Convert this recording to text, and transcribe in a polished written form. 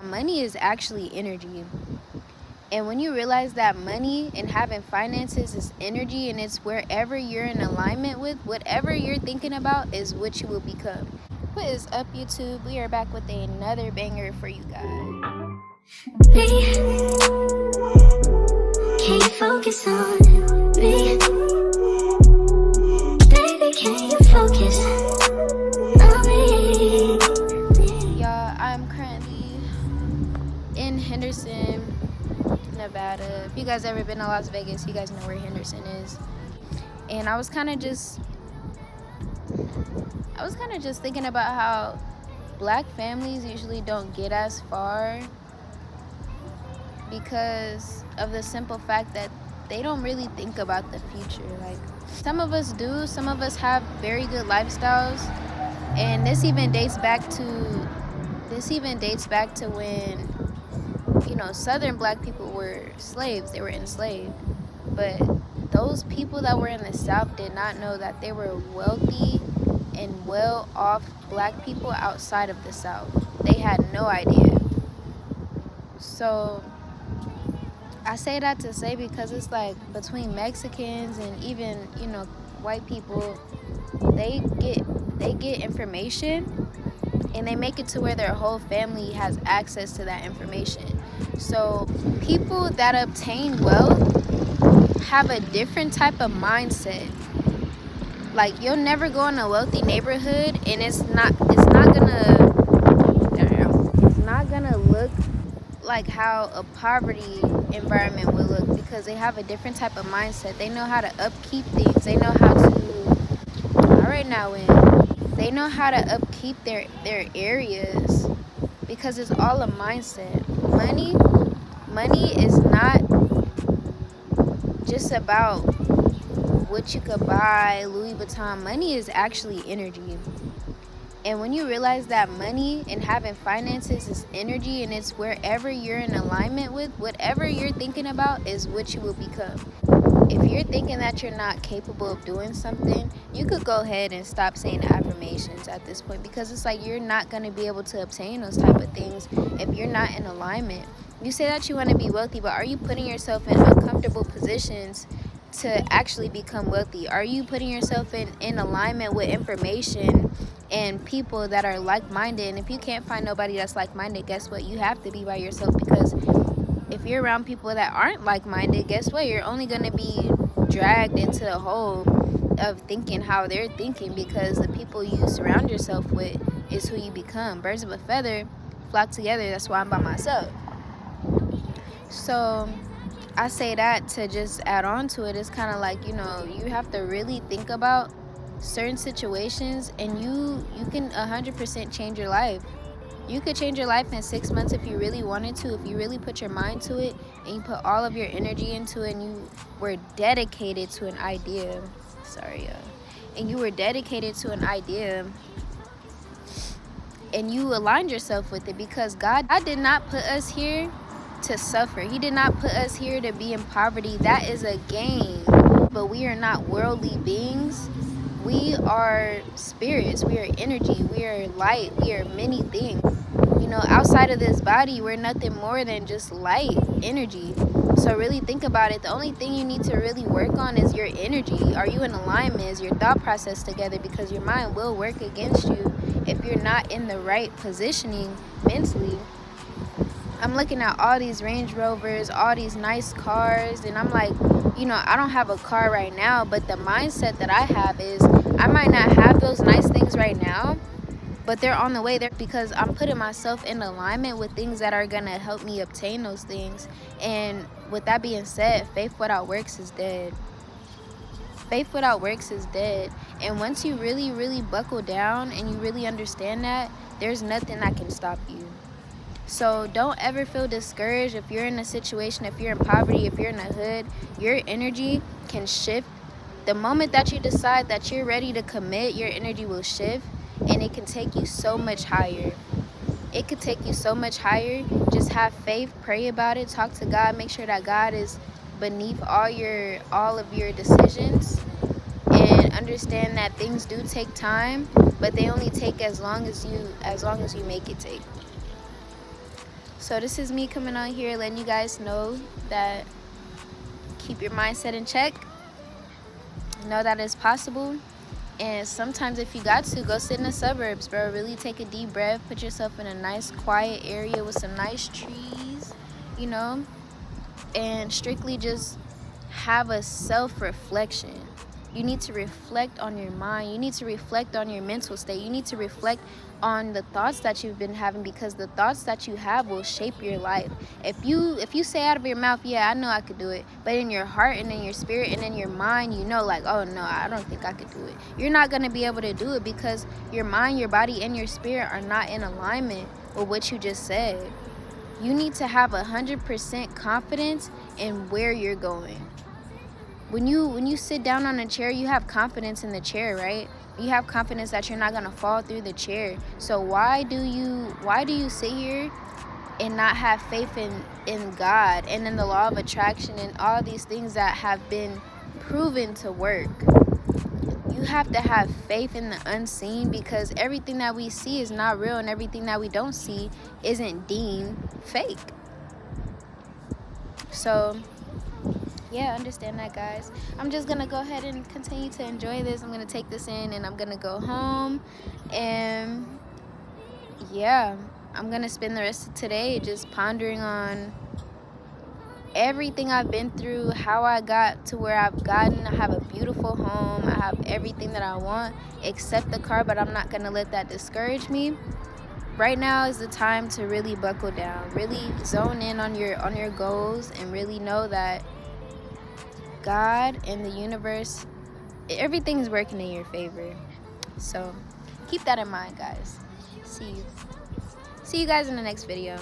Money is actually energy. And when you realize that money and having finances is energy and it's wherever you're in alignment with, whatever you're thinking about is what you will become. What is up, YouTube? We are back with another banger for you guys. Me, can you focus on me? Baby, can you focus on me? Y'all, I'm currently in Henderson, Nevada. If you guys ever been to Las Vegas, you guys know where Henderson is. And I was kind of just thinking about how black families usually don't get as far because of the simple fact that they don't really think about the future. Like, some of us do, some of us have very good lifestyles, and this even dates back to when, southern black people were slaves. They were enslaved. But those people that were in the South did not know that they were wealthy and well off black people outside of the South. They had no idea. So I say that to say, because it's like between Mexicans and even, white people, they get information and they make it to where their whole family has access to that information. So people that obtain wealth have a different type of mindset. Like, you'll never go in a wealthy neighborhood and it's not gonna look like how a poverty environment would look, because they have a different type of mindset. They know how to upkeep things. They know how to, all right now, they know how to upkeep their areas, because it's all a mindset. Money is not just about what you could buy, Louis Vuitton. Money is actually energy. And when you realize that money and having finances is energy and it's wherever you're in alignment with, whatever you're thinking about is what you will become. If you're thinking that you're not capable of doing something, you could go ahead and stop saying affirmations at this point, because it's like you're not going to be able to obtain those type of things if you're not in alignment. You say that you want to be wealthy, but are you putting yourself in uncomfortable positions to actually become wealthy? Are you putting yourself in alignment with information and people that are like-minded? And if you can't find nobody that's like-minded, guess what? You have to be by yourself, because if you're around people that aren't like-minded, guess what? You're only going to be dragged into the hole of thinking how they're thinking, because the people you surround yourself with is who you become. Birds of a feather flock together. That's why I'm by myself. So I say that to just add on to it. It's kind of like, you have to really think about certain situations, and you can 100% change your life. You could change your life in 6 months if you really wanted to, if you really put your mind to it and you put all of your energy into it, and you were dedicated to an idea. And you were dedicated to an idea, and you aligned yourself with it, because God did not put us here to suffer. He did not put us here to be in poverty. That is a game. But we are not worldly beings. We are spirits. We are energy. We are light. We are many things. Outside of this body, we're nothing more than just light, energy. So really think about it. The only thing you need to really work on is your energy. Are you in alignment? Is your thought process together? Because your mind will work against you if you're not in the right positioning mentally. I'm looking at all these Range Rovers, all these nice cars, and I'm like, I don't have a car right now, but the mindset that I have is I might not have those nice things right now, but they're on the way there, because I'm putting myself in alignment with things that are going to help me obtain those things. And with that being said, faith without works is dead. Faith without works is dead. And once you really, really buckle down and you really understand that, there's nothing that can stop you. So don't ever feel discouraged if you're in a situation, if you're in poverty, if you're in a hood. Your energy can shift. The moment that you decide that you're ready to commit, your energy will shift, and it can take you so much higher. It could take you so much higher. Just have faith, pray about it, talk to God, make sure that God is beneath all of your decisions, and understand that things do take time, but they only take as long as you make it take. So this is me coming on here letting you guys know that keep your mindset in check. Know that it's possible. And sometimes if you got to, go sit in the suburbs, bro. Really take a deep breath. Put yourself in a nice quiet area with some nice trees, you know, and strictly just have a self-reflection. You need to reflect on your mind. You need to reflect on your mental state. You need to reflect on the thoughts that you've been having, because the thoughts that you have will shape your life. If you say out of your mouth, yeah, I know I could do it, but in your heart and in your spirit and in your mind, you know, like, oh no, I don't think I could do it. You're not going to be able to do it because your mind, your body, and your spirit are not in alignment with what you just said. You need to have 100% confidence in where you're going. When you sit down on a chair, you have confidence in the chair, right? You have confidence that you're not gonna fall through the chair. So why do you sit here and not have faith in God and in the law of attraction and all these things that have been proven to work? You have to have faith in the unseen, because everything that we see is not real, and everything that we don't see isn't deemed fake. So yeah, understand that, guys. I'm just gonna go ahead and continue to enjoy this. I'm gonna take this in and I'm gonna go home, and yeah, I'm gonna spend the rest of today just pondering on everything I've been through, how I got to where I've gotten. I have a beautiful home. I have everything that I want except the car, but I'm not gonna let that discourage me. Right now is the time to really buckle down, really zone in on your goals, and really know that God and the universe, everything's working in your favor. So keep that in mind, guys. See you guys in the next video.